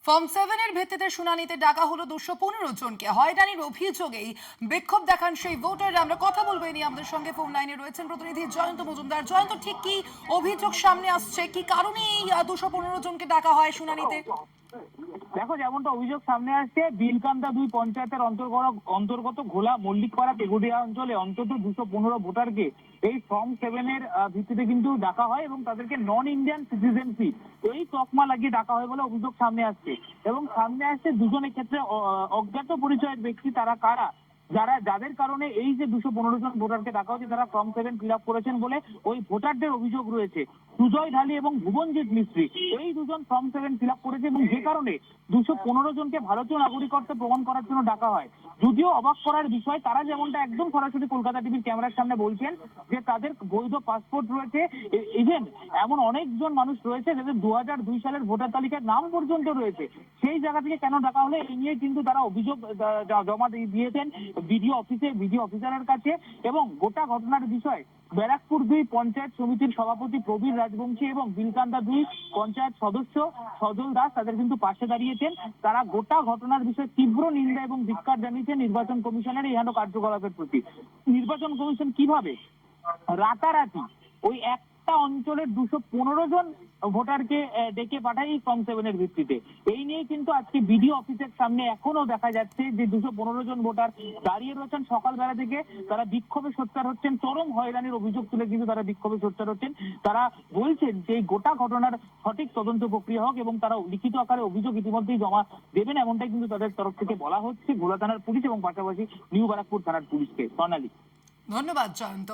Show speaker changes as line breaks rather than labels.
Form 7 এর ভিত্তিতে শুনানিতে ডাকা হলো 215 জনকে। হয়রানির অভিযোগেই বিক্ষোভ দেখান সেই ভোটাররা। আমরা কথা বলবো এই নিয়ে। আমাদের সঙ্গে ফোন লাইনে রয়েছেন প্রতিনিধি জয়ন্ত মজুমদার। জয়ন্ত, ঠিক কি অভিযোগ সামনে আসছে, কি কারণে এই 215 জনকে ডাকা হয় শুনানিতে?
দেখো, যেমনটা অভিযোগ সামনে আসছে, বিলকান্দা 2 পঞ্চায়েতের অন্তর্গত ঘোলা মল্লিকপাড়া তেগুড়িয়া অঞ্চলে অন্তত 215 ভোটারকে এই ফর্ম 7 এর ভিত্তিতে কিন্তু ডাকা হয় এবং তাদেরকে নন ইন্ডিয়ান সিটিজেনশিপ এই তকমা লাগিয়ে ডাকা হয় বলে অভিযোগ সামনে আসছে। এবং সামনে আসছে দুজনের ক্ষেত্রে অজ্ঞাত পরিচয়ের ব্যক্তি। তারা কারা, যাদের কারণে এই যে 215 জন ভোটারকে ডাকা হচ্ছে, তারা ফর্ম 7 ফিল আপ করেছেন বলে ওই ভোটারদের অভিযোগ রয়েছে। সুজয় ঢালি এবং ভুবনজিৎ মিস্ত্রি এই দুজন ফর্ম 7 ফিল আপ করেছে এবং যে কারণে 215 জনকে ভারতীয় নাগরিকত্ব প্রমাণ করার জন্য ডাকা হয়। যদিও অবাক করার বিষয়, তারা যেমনটা একদম সরাসরি কলকাতা টিভির ক্যামেরার সামনে বলছেন যে তাদের বৈধ পাসপোর্ট রয়েছে। ইভেন এমন অনেকজন মানুষ রয়েছে যাদের 2002 সালের ভোটার তালিকায় নাম পর্যন্ত রয়েছে। সেই জায়গা থেকে কেন ডাকা হলে এই নিয়ে কিন্তু তারা অভিযোগ জমা দিয়েছেন ভিডিও অফিসারের কাছে। এবং গোটা ঘটনার বিষয় ব্যারাকপুর 2 পঞ্চায়েত সমিতির সভাপতি প্রবীর রাজবংশী এবং বিলকান্দা 2 পঞ্চায়েত সদস্য সজল দাস তাদের কিন্তু পাশে দাঁড়িয়েছেন। তারা গোটা ঘটনার বিষয়ে তীব্র নিন্দা এবং ধিক্কার জানিয়েছেন নির্বাচন কমিশনের এই হেন কার্যকলাপের প্রতি। নির্বাচন কমিশন কিভাবে রাতারাতি ওই একটা অঞ্চলের 215 জন ভোটারকে ডেকে পাঠায় এই ফর্ম 7 এর ভিত্তিতে, এই নিয়ে কিন্তু আজকে বিডিও অফিসের সামনে এখনো দেখা যাচ্ছে যে 215 জন ভোটার দাঁড়িয়ে রয়েছেন সকালবেলা থেকে। তারা বিক্ষোভে সোচ্চার হচ্ছেন, চরম হয়রানির অভিযোগ তুলে কিন্তু তারা বিক্ষোভে সোচ্চার হচ্ছেন। তারা বলছেন যে এই গোটা ঘটনার সঠিক তদন্ত প্রক্রিয়া হোক এবং তারা লিখিত আকারে অভিযোগ ইতিমধ্যেই জমা দেবেন, এমনটাই কিন্তু তাদের তরফ থেকে বলা হচ্ছে ভোলা থানার পুলিশ এবং পাশাপাশি নিউ ব্যারাকপুর থানার পুলিশকে। স্বর্ণালী,
ধন্যবাদ জয়ন্ত।